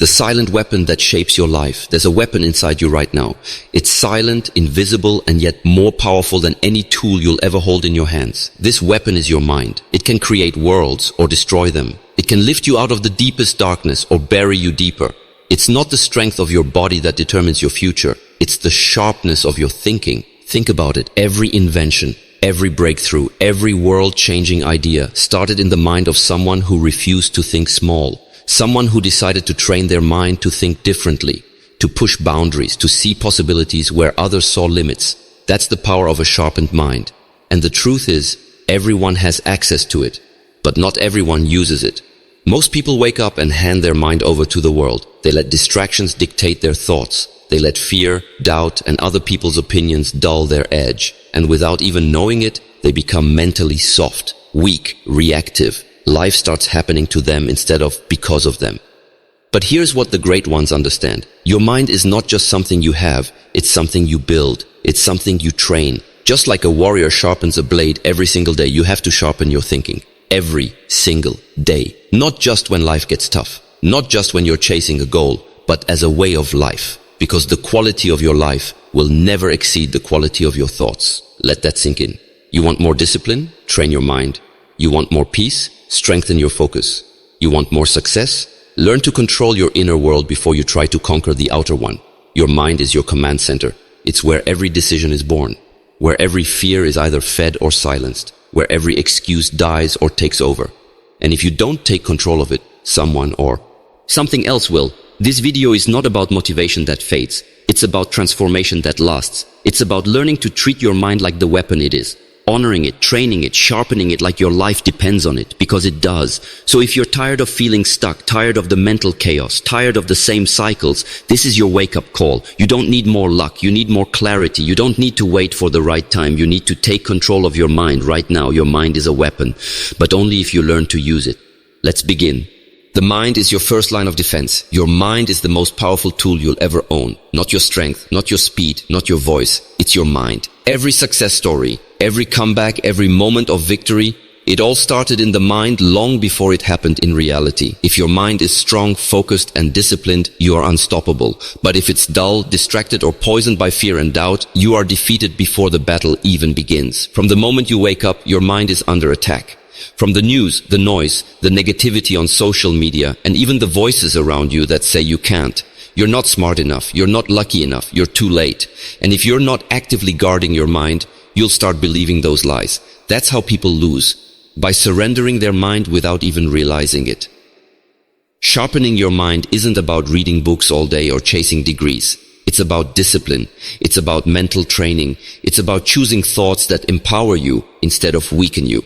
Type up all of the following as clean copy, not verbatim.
The silent weapon that shapes your life. There's a weapon inside you right now. It's silent, invisible, and yet more powerful than any tool you'll ever hold in your hands. This weapon is your mind. It can create worlds or destroy them. It can lift you out of the deepest darkness or bury you deeper. It's not the strength of your body that determines your future. It's the sharpness of your thinking. Think about it. Every invention, every breakthrough, every world-changing idea started in the mind of someone who refused to think small. Someone who decided to train their mind to think differently, to push boundaries, to see possibilities where others saw limits. That's the power of a sharpened mind. And the truth is, everyone has access to it, but not everyone uses it. Most people wake up and hand their mind over to the world. They let distractions dictate their thoughts. They let fear, doubt, and other people's opinions dull their edge. And without even knowing it, they become mentally soft, weak, reactive. Life starts happening to them instead of because of them. But here's what the great ones understand. Your mind is not just something you have, it's something you build. It's something you train. Just like a warrior sharpens a blade every single day, you have to sharpen your thinking. Every single day. Not just when life gets tough. Not just when you're chasing a goal, but as a way of life. Because the quality of your life will never exceed the quality of your thoughts. Let that sink in. You want more discipline? Train your mind. You want more peace? Strengthen your focus. You want more success? Learn to control your inner world before you try to conquer the outer one. Your mind is your command center. It's where every decision is born, where every fear is either fed or silenced, where every excuse dies or takes over. And if you don't take control of it, someone or something else will. This video is not about motivation that fades. It's about transformation that lasts. It's about learning to treat your mind like the weapon it is. Honoring it, training it, sharpening it like your life depends on it, because it does. So if you're tired of feeling stuck, tired of the mental chaos, tired of the same cycles, this is your wake-up call. You don't need more luck, you need more clarity. You don't need to wait for the right time. You need to take control of your mind right now. Your mind is a weapon, but only if you learn to use it. Let's begin. The mind is your first line of defense. Your mind is the most powerful tool you'll ever own. Not your strength, not your speed, not your voice. It's your mind. Every success story, every comeback, every moment of victory, it all started in the mind long before it happened in reality. If your mind is strong, focused, and disciplined, you are unstoppable. But if it's dull, distracted, or poisoned by fear and doubt, you are defeated before the battle even begins. From the moment you wake up, your mind is under attack. From the news, the noise, the negativity on social media, and even the voices around you that say you can't. You're not smart enough, you're not lucky enough, you're too late. And if you're not actively guarding your mind, you'll start believing those lies. That's how people lose, by surrendering their mind without even realizing it. Sharpening your mind isn't about reading books all day or chasing degrees. It's about discipline. It's about mental training. It's about choosing thoughts that empower you instead of weaken you.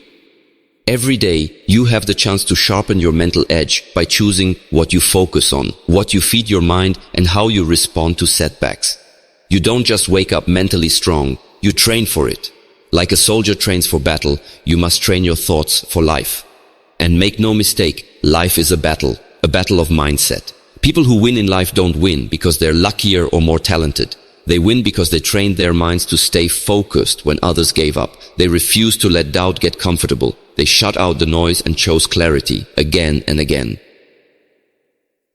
Every day, you have the chance to sharpen your mental edge by choosing what you focus on, what you feed your mind, and how you respond to setbacks. You don't just wake up mentally strong, you train for it. Like a soldier trains for battle, you must train your thoughts for life. And make no mistake, life is a battle of mindset. People who win in life don't win because they're luckier or more talented. They win because they trained their minds to stay focused when others gave up. They refused to let doubt get comfortable. They shut out the noise and chose clarity again and again.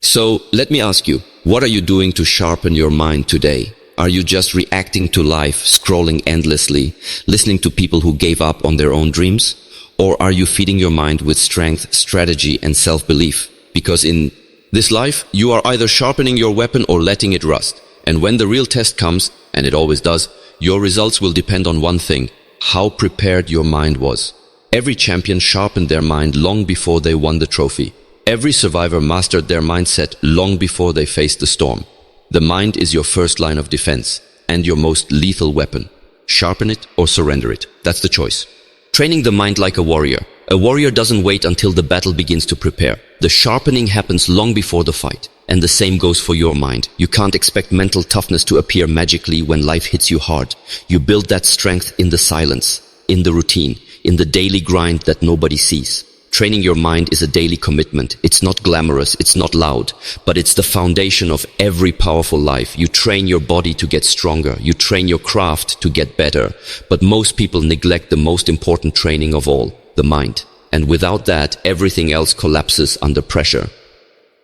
So, let me ask you, what are you doing to sharpen your mind today? Are you just reacting to life, scrolling endlessly, listening to people who gave up on their own dreams? Or are you feeding your mind with strength, strategy, and self-belief? Because in this life, you are either sharpening your weapon or letting it rust. And when the real test comes, and it always does, your results will depend on one thing: how prepared your mind was. Every champion sharpened their mind long before they won the trophy. Every survivor mastered their mindset long before they faced the storm. The mind is your first line of defense and your most lethal weapon. Sharpen it or surrender it. That's the choice. Training the mind like a warrior. A warrior doesn't wait until the battle begins to prepare. The sharpening happens long before the fight. And the same goes for your mind. You can't expect mental toughness to appear magically when life hits you hard. You build that strength in the silence, in the routine, in the daily grind that nobody sees. Training your mind is a daily commitment. It's not glamorous, it's not loud, but it's the foundation of every powerful life. You train your body to get stronger. You train your craft to get better. But most people neglect the most important training of all, the mind. And without that, everything else collapses under pressure.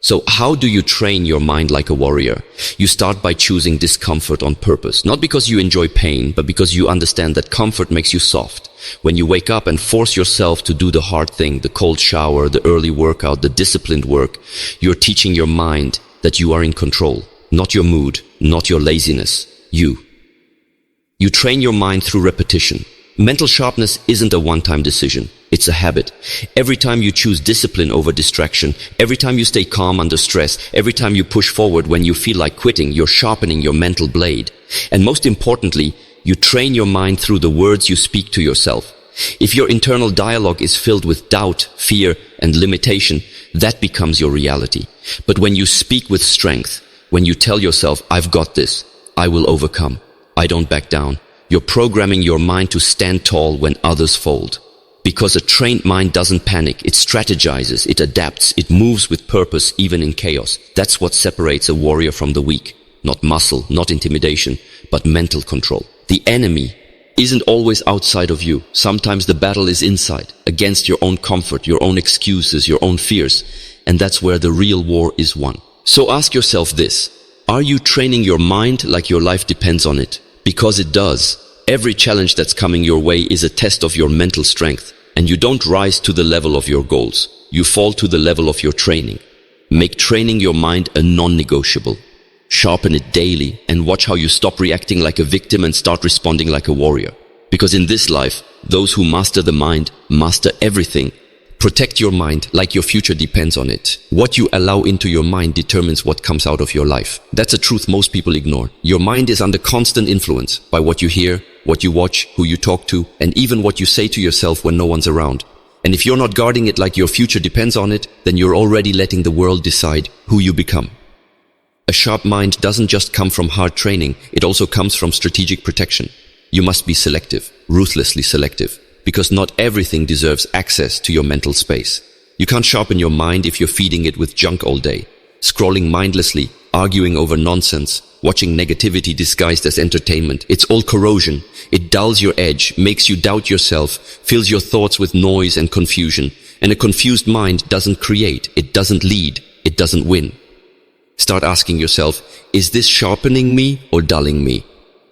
So how do you train your mind like a warrior? You start by choosing discomfort on purpose, not because you enjoy pain, but because you understand that comfort makes you soft. When you wake up and force yourself to do the hard thing, the cold shower, the early workout, the disciplined work, you're teaching your mind that you are in control, not your mood, not your laziness, you. You train your mind through repetition. Mental sharpness isn't a one-time decision. It's a habit. Every time you choose discipline over distraction, every time you stay calm under stress, every time you push forward when you feel like quitting, you're sharpening your mental blade. And most importantly, you train your mind through the words you speak to yourself. If your internal dialogue is filled with doubt, fear, and limitation, that becomes your reality. But when you speak with strength, when you tell yourself, I've got this, I will overcome, I don't back down, you're programming your mind to stand tall when others fold. Because a trained mind doesn't panic, it strategizes, it adapts, it moves with purpose even in chaos. That's what separates a warrior from the weak. Not muscle, not intimidation, but mental control. The enemy isn't always outside of you. Sometimes the battle is inside, against your own comfort, your own excuses, your own fears. And that's where the real war is won. So ask yourself this: are you training your mind like your life depends on it? Because it does. Every challenge that's coming your way is a test of your mental strength. And you don't rise to the level of your goals. You fall to the level of your training. Make training your mind a non-negotiable. Sharpen it daily and watch how you stop reacting like a victim and start responding like a warrior. Because in this life, those who master the mind master everything. Protect your mind like your future depends on it. What you allow into your mind determines what comes out of your life. That's a truth most people ignore. Your mind is under constant influence by what you hear, what you watch, who you talk to, and even what you say to yourself when no one's around. And if you're not guarding it like your future depends on it, then you're already letting the world decide who you become. A sharp mind doesn't just come from hard training, it also comes from strategic protection. You must be selective, ruthlessly selective, because not everything deserves access to your mental space. You can't sharpen your mind if you're feeding it with junk all day, scrolling mindlessly, arguing over nonsense, watching negativity disguised as entertainment. It's all corrosion. It dulls your edge, makes you doubt yourself, fills your thoughts with noise and confusion. And a confused mind doesn't create, it doesn't lead, it doesn't win. Start asking yourself, is this sharpening me or dulling me?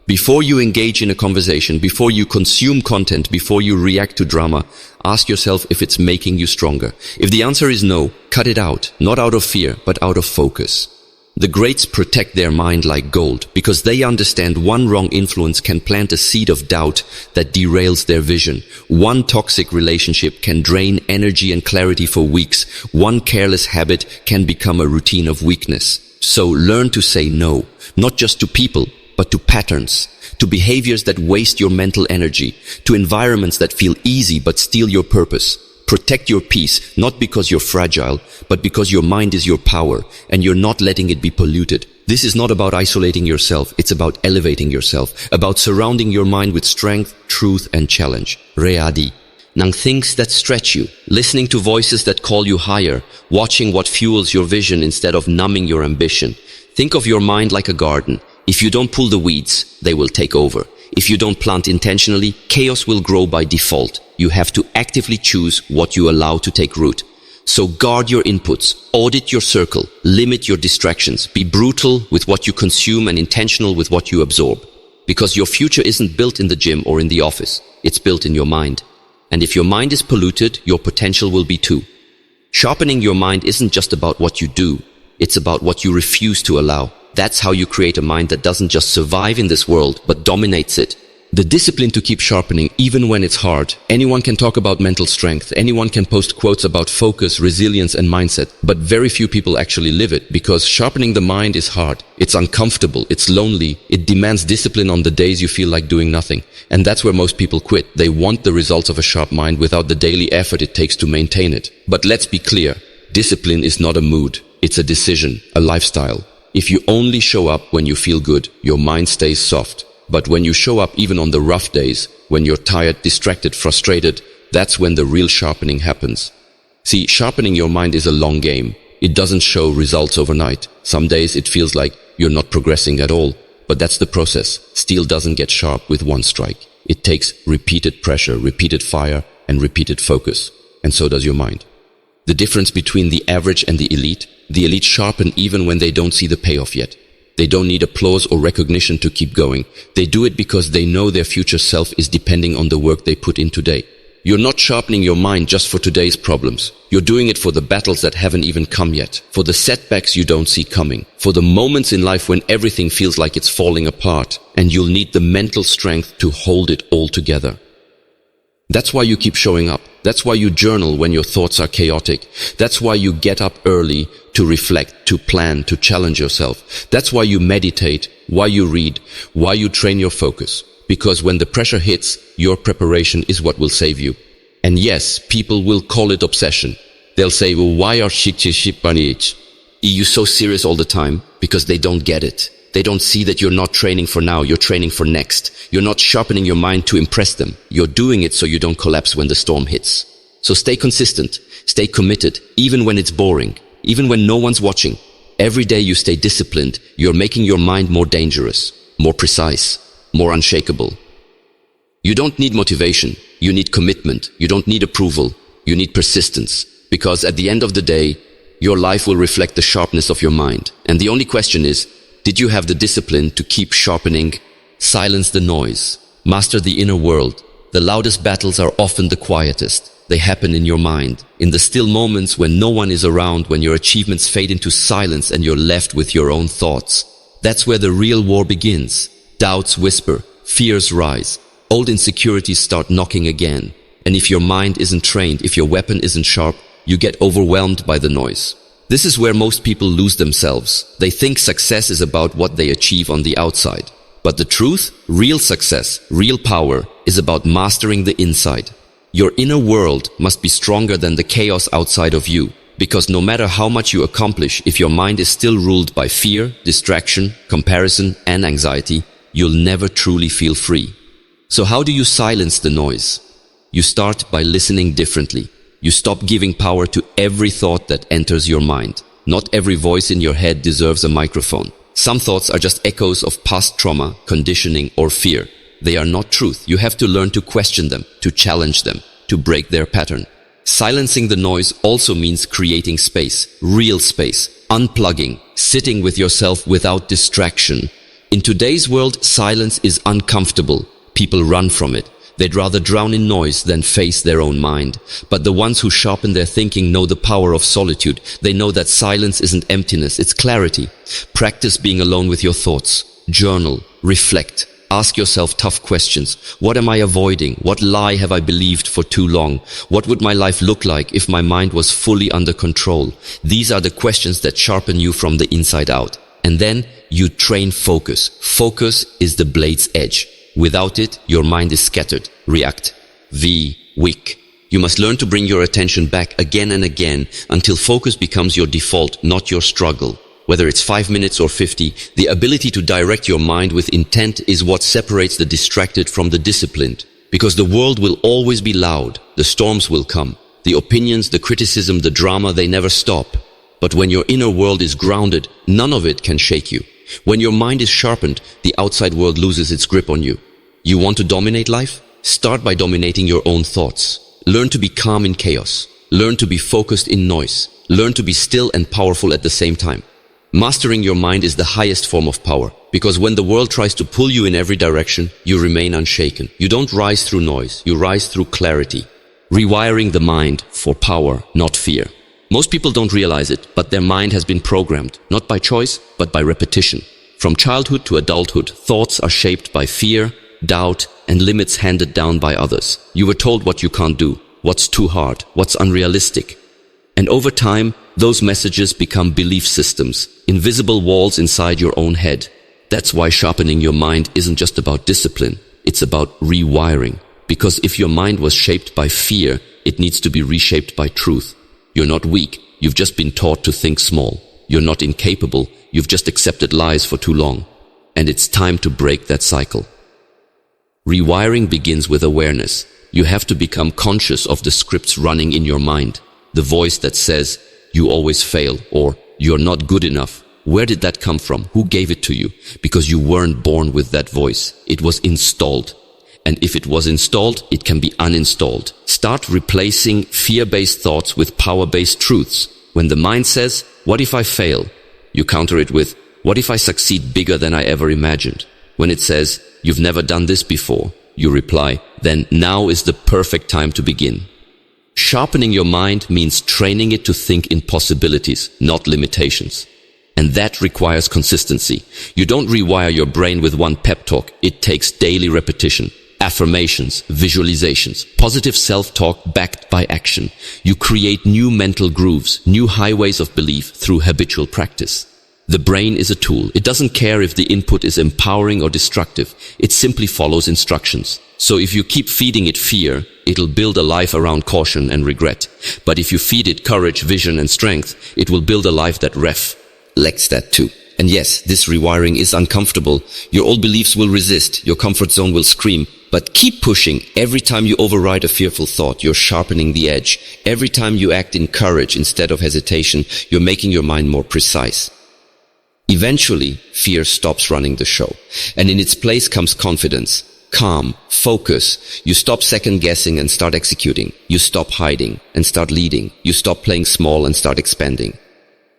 Before you engage in a conversation, before you consume content, before you react to drama, ask yourself if it's making you stronger. If the answer is no, cut it out, not out of fear, but out of focus. The greats protect their mind like gold because they understand one wrong influence can plant a seed of doubt that derails their vision. One toxic relationship can drain energy and clarity for weeks. One careless habit can become a routine of weakness. So learn to say no, not just to people, but to patterns, to behaviors that waste your mental energy, to environments that feel easy but steal your purpose. Protect your peace, not because you're fragile, but because your mind is your power, and you're not letting it be polluted. This is not about isolating yourself, it's about elevating yourself, about surrounding your mind with strength, truth, and challenge. Readi. Nang things that stretch you, listening to voices that call you higher, watching what fuels your vision instead of numbing your ambition. Think of your mind like a garden. If you don't pull the weeds, they will take over. If you don't plant intentionally, chaos will grow by default. You have to actively choose what you allow to take root. So guard your inputs, audit your circle, limit your distractions, be brutal with what you consume and intentional with what you absorb. Because your future isn't built in the gym or in the office, it's built in your mind. And if your mind is polluted, your potential will be too. Sharpening your mind isn't just about what you do, it's about what you refuse to allow. That's how you create a mind that doesn't just survive in this world, but dominates it. The discipline to keep sharpening, even when it's hard. Anyone can talk about mental strength. Anyone can post quotes about focus, resilience, and mindset. But very few people actually live it, because sharpening the mind is hard. It's uncomfortable. It's lonely. It demands discipline on the days you feel like doing nothing. And that's where most people quit. They want the results of a sharp mind without the daily effort it takes to maintain it. But let's be clear. Discipline is not a mood. It's a decision, a lifestyle. If you only show up when you feel good, your mind stays soft. But when you show up even on the rough days, when you're tired, distracted, frustrated, that's when the real sharpening happens. See, sharpening your mind is a long game. It doesn't show results overnight. Some days it feels like you're not progressing at all. But that's the process. Steel doesn't get sharp with one strike. It takes repeated pressure, repeated fire, and repeated focus. And so does your mind. The difference between the average and the elite sharpen even when they don't see the payoff yet. They don't need applause or recognition to keep going. They do it because they know their future self is depending on the work they put in today. You're not sharpening your mind just for today's problems. You're doing it for the battles that haven't even come yet, for the setbacks you don't see coming, for the moments in life when everything feels like it's falling apart, and you'll need the mental strength to hold it all together. That's why you keep showing up. That's why you journal when your thoughts are chaotic. That's why you get up early to reflect, to plan, to challenge yourself. That's why you meditate, why you read, why you train your focus. Because when the pressure hits, your preparation is what will save you. And yes, people will call it obsession. They'll say, well, why are you so serious all the time? Because they don't get it. They don't see that you're not training for now, you're training for next. You're not sharpening your mind to impress them. You're doing it so you don't collapse when the storm hits. So stay consistent, stay committed, even when it's boring, even when no one's watching. Every day you stay disciplined, you're making your mind more dangerous, more precise, more unshakable. You don't need motivation, you need commitment. You don't need approval, you need persistence. Because at the end of the day, your life will reflect the sharpness of your mind. And the only question is, did you have the discipline to keep sharpening? Silence the noise. Master the inner world. The loudest battles are often the quietest. They happen in your mind, in the still moments when no one is around, when your achievements fade into silence and you're left with your own thoughts. That's where the real war begins. Doubts whisper, fears rise, old insecurities start knocking again. And if your mind isn't trained, if your weapon isn't sharp, you get overwhelmed by the noise. This is where most people lose themselves. They think success is about what they achieve on the outside. But the truth, real success, real power, is about mastering the inside. Your inner world must be stronger than the chaos outside of you. Because no matter how much you accomplish, if your mind is still ruled by fear, distraction, comparison, and anxiety, you'll never truly feel free. So how do you silence the noise? You start by listening differently. You stop giving power to every thought that enters your mind. Not every voice in your head deserves a microphone. Some thoughts are just echoes of past trauma, conditioning, or fear. They are not truth. You have to learn to question them, to challenge them, to break their pattern. Silencing the noise also means creating space, real space, unplugging, sitting with yourself without distraction. In today's world, silence is uncomfortable. People run from it. They'd rather drown in noise than face their own mind. But the ones who sharpen their thinking know the power of solitude. They know that silence isn't emptiness, it's clarity. Practice being alone with your thoughts. Journal, reflect. Ask yourself tough questions. What am I avoiding? What lie have I believed for too long? What would my life look like if my mind was fully under control? These are the questions that sharpen you from the inside out. And then you train focus. Focus is the blade's edge. Without it, your mind is scattered, weak. You must learn to bring your attention back again and again until focus becomes your default, not your struggle. Whether it's 5 minutes or 50, the ability to direct your mind with intent is what separates the distracted from the disciplined. Because the world will always be loud, the storms will come, the opinions, the criticism, the drama, they never stop. But when your inner world is grounded, none of it can shake you. When your mind is sharpened, the outside world loses its grip on you. You want to dominate life? Start by dominating your own thoughts. Learn to be calm in chaos. Learn to be focused in noise. Learn to be still and powerful at the same time. Mastering your mind is the highest form of power, because when the world tries to pull you in every direction, you remain unshaken. You don't rise through noise, you rise through clarity. Rewiring the mind for power, not fear. Most people don't realize it, but their mind has been programmed, not by choice, but by repetition. From childhood to adulthood, thoughts are shaped by fear, doubt, and limits handed down by others. You were told what you can't do, what's too hard, what's unrealistic. And over time, those messages become belief systems, invisible walls inside your own head. That's why sharpening your mind isn't just about discipline, it's about rewiring. Because if your mind was shaped by fear, it needs to be reshaped by truth. You're not weak, you've just been taught to think small. You're not incapable, you've just accepted lies for too long. And it's time to break that cycle. Rewiring begins with awareness. You have to become conscious of the scripts running in your mind. The voice that says, you always fail, or you're not good enough. Where did that come from? Who gave it to you? Because you weren't born with that voice. It was installed. And if it was installed, it can be uninstalled. Start replacing fear-based thoughts with power-based truths. When the mind says, "What if I fail?" you counter it with, "What if I succeed bigger than I ever imagined?" When it says, "You've never done this before," you reply, "Then now is the perfect time to begin." Sharpening your mind means training it to think in possibilities, not limitations. And that requires consistency. You don't rewire your brain with one pep talk. It takes daily repetition, affirmations, visualizations, positive self-talk backed by action. You create new mental grooves, new highways of belief through habitual practice. The brain is a tool. It doesn't care if the input is empowering or destructive. It simply follows instructions. So if you keep feeding it fear, it'll build a life around caution and regret. But if you feed it courage, vision, and strength, it will build a life that reflects that too. And yes, this rewiring is uncomfortable. Your old beliefs will resist. Your comfort zone will scream. But keep pushing. Every time you override a fearful thought, you're sharpening the edge. Every time you act in courage instead of hesitation, you're making your mind more precise. Eventually, fear stops running the show. And in its place comes confidence. Calm, focus. You stop second-guessing and start executing. You stop hiding and start leading. You stop playing small and start expanding.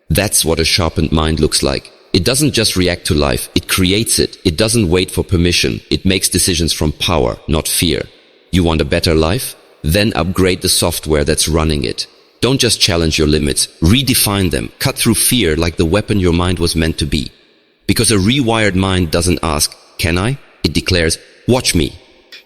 That's what a sharpened mind looks like. It doesn't just react to life, it creates it. It doesn't wait for permission. It makes decisions from power, not fear. You want a better life? Then upgrade the software that's running it. Don't just challenge your limits, redefine them. Cut through fear like the weapon your mind was meant to be. Because a rewired mind doesn't ask, "Can I?" It declares, "Watch me."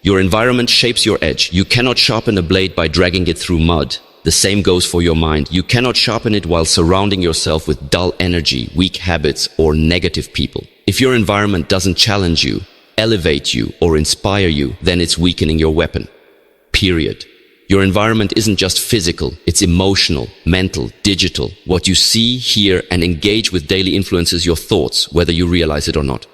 Your environment shapes your edge. You cannot sharpen a blade by dragging it through mud. The same goes for your mind. You cannot sharpen it while surrounding yourself with dull energy, weak habits, or negative people. If your environment doesn't challenge you, elevate you, or inspire you, then it's weakening your weapon. Period. Your environment isn't just physical, it's emotional, mental, digital. What you see, hear, and engage with daily influences your thoughts, whether you realize it or not.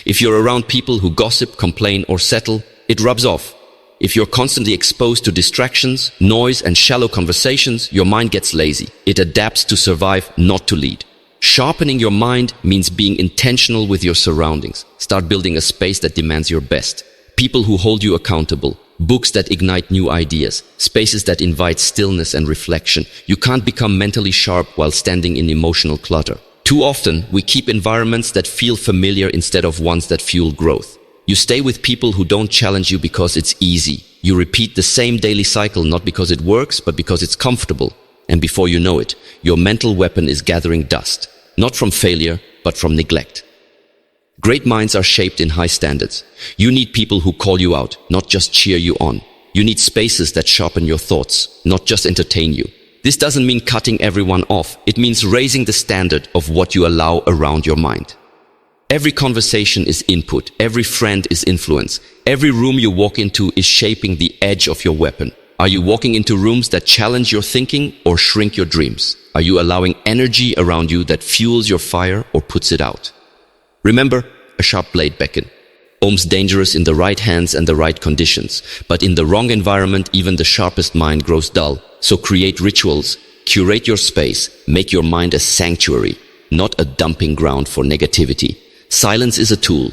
If you're around people who gossip, complain, or settle, it rubs off. If you're constantly exposed to distractions, noise, and shallow conversations, your mind gets lazy. It adapts to survive, not to lead. Sharpening your mind means being intentional with your surroundings. Start building a space that demands your best. People who hold you accountable. Books that ignite new ideas. Spaces that invite stillness and reflection. You can't become mentally sharp while standing in emotional clutter. Too often, we keep environments that feel familiar instead of ones that fuel growth. You stay with people who don't challenge you because it's easy. You repeat the same daily cycle not because it works, but because it's comfortable. And before you know it, your mental weapon is gathering dust. Not from failure, but from neglect. Great minds are shaped in high standards. You need people who call you out, not just cheer you on. You need spaces that sharpen your thoughts, not just entertain you. This doesn't mean cutting everyone off. It means raising the standard of what you allow around your mind. Every conversation is input. Every friend is influence. Every room you walk into is shaping the edge of your weapon. Are you walking into rooms that challenge your thinking or shrink your dreams? Are you allowing energy around you that fuels your fire or puts it out? Remember, a sharp blade beckon. Almost dangerous in the right hands and the right conditions. But in the wrong environment, even the sharpest mind grows dull. So create rituals, curate your space, make your mind a sanctuary, not a dumping ground for negativity. Silence is a tool.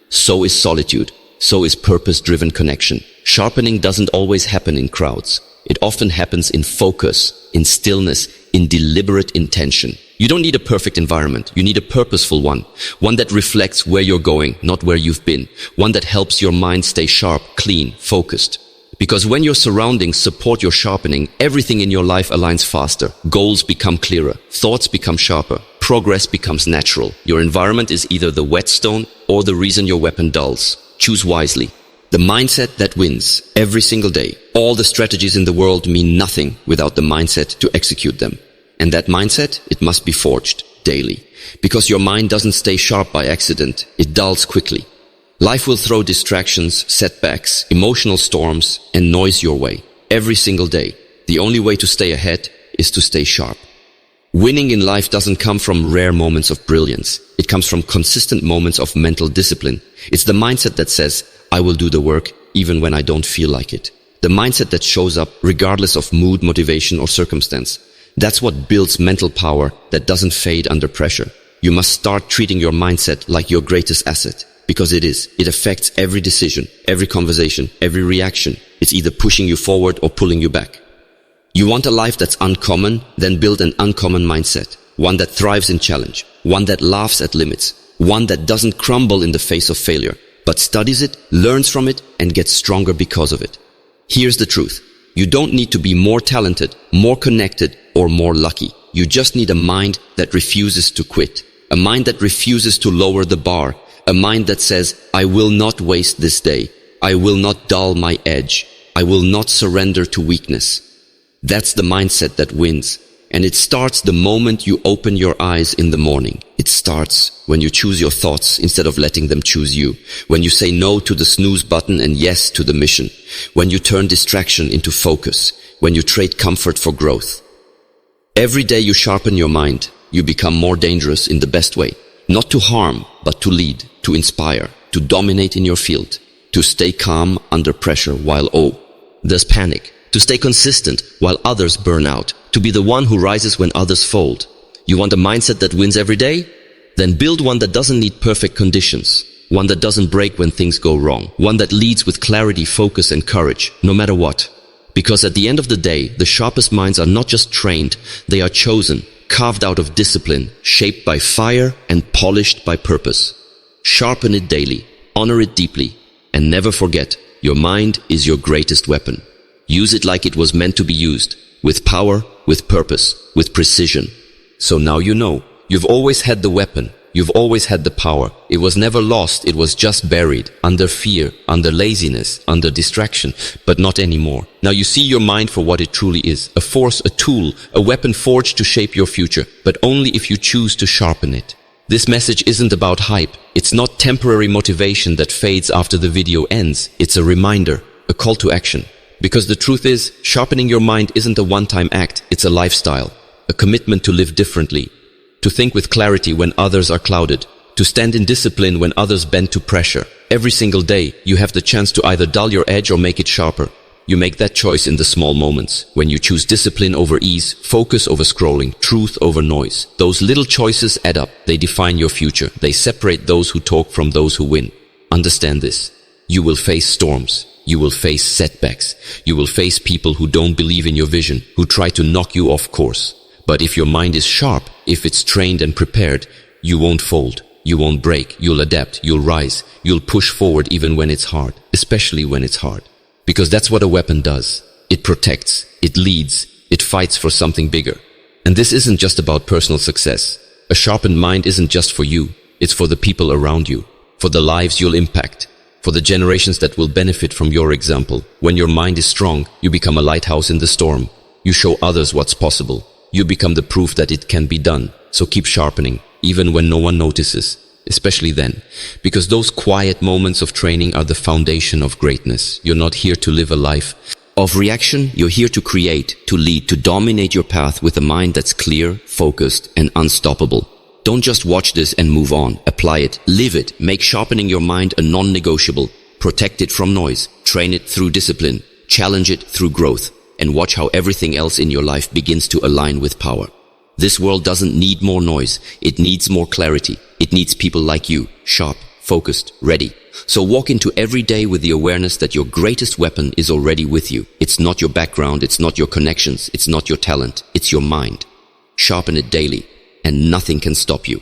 So is solitude. So is purpose-driven connection. Sharpening doesn't always happen in crowds. It often happens in focus, in stillness, in deliberate intention. You don't need a perfect environment. You need a purposeful one. One that reflects where you're going, not where you've been. One that helps your mind stay sharp, clean, focused. Because when your surroundings support your sharpening, everything in your life aligns faster. Goals become clearer. Thoughts become sharper. Progress becomes natural. Your environment is either the whetstone or the reason your weapon dulls. Choose wisely. The mindset that wins every single day. All the strategies in the world mean nothing without the mindset to execute them. And that mindset, it must be forged daily. Because your mind doesn't stay sharp by accident. It dulls quickly. Life will throw distractions, setbacks, emotional storms, and noise your way every single day. The only way to stay ahead is to stay sharp. Winning in life doesn't come from rare moments of brilliance. It comes from consistent moments of mental discipline. It's the mindset that says, I will do the work even when I don't feel like it. The mindset that shows up regardless of mood, motivation, or circumstance. That's what builds mental power that doesn't fade under pressure. You must start treating your mindset like your greatest asset. Because it is. It affects every decision, every conversation, every reaction. It's either pushing you forward or pulling you back. You want a life that's uncommon? Then build an uncommon mindset. One that thrives in challenge. One that laughs at limits. One that doesn't crumble in the face of failure, but studies it, learns from it, and gets stronger because of it. Here's the truth. You don't need to be more talented, more connected, or more lucky. You just need a mind that refuses to quit. A mind that refuses to lower the bar. A mind that says, I will not waste this day. I will not dull my edge. I will not surrender to weakness. That's the mindset that wins. And it starts the moment you open your eyes in the morning. It starts when you choose your thoughts instead of letting them choose you. When you say no to the snooze button and yes to the mission. When you turn distraction into focus. When you trade comfort for growth. Every day you sharpen your mind, you become more dangerous in the best way. Not to harm, but to lead, to inspire, to dominate in your field. To stay calm under pressure while there's panic. To stay consistent while others burn out. To be the one who rises when others fold. You want a mindset that wins every day? Then build one that doesn't need perfect conditions. One that doesn't break when things go wrong. One that leads with clarity, focus, and courage, no matter what. Because at the end of the day, the sharpest minds are not just trained, they are chosen, carved out of discipline, shaped by fire, and polished by purpose. Sharpen it daily, honor it deeply, and never forget, your mind is your greatest weapon. Use it like it was meant to be used, with power, with purpose, with precision. So now you know, you've always had the weapon, you've always had the power. It was never lost, it was just buried, under fear, under laziness, under distraction, but not anymore. Now you see your mind for what it truly is, a force, a tool, a weapon forged to shape your future, but only if you choose to sharpen it. This message isn't about hype, it's not temporary motivation that fades after the video ends, it's a reminder, a call to action. Because the truth is, sharpening your mind isn't a one-time act, it's a lifestyle, a commitment to live differently, to think with clarity when others are clouded, to stand in discipline when others bend to pressure. Every single day, you have the chance to either dull your edge or make it sharper. You make that choice in the small moments, when you choose discipline over ease, focus over scrolling, truth over noise. Those little choices add up, they define your future, they separate those who talk from those who win. Understand this. You will face storms. You will face setbacks. You will face people who don't believe in your vision, who try to knock you off course. But if your mind is sharp, if it's trained and prepared, you won't fold. You won't break. You'll adapt. You'll rise. You'll push forward even when it's hard, especially when it's hard. Because that's what a weapon does. It protects. It leads. It fights for something bigger. And this isn't just about personal success. A sharpened mind isn't just for you. It's for the people around you, for the lives you'll impact, for the generations that will benefit from your example. When your mind is strong, you become a lighthouse in the storm. You show others what's possible. You become the proof that it can be done. So keep sharpening, even when no one notices, especially then. Because those quiet moments of training are the foundation of greatness. You're not here to live a life of reaction. You're here to create, to lead, to dominate your path with a mind that's clear, focused, and unstoppable. Don't just watch this and move on. Apply it, live it, make sharpening your mind a non-negotiable. Protect it from noise, train it through discipline, challenge it through growth, and watch how everything else in your life begins to align with power. This world doesn't need more noise, it needs more clarity. It needs people like you, sharp, focused, ready. So walk into every day with the awareness that your greatest weapon is already with you. It's not your background, it's not your connections, it's not your talent, it's your mind. Sharpen it daily, and nothing can stop you.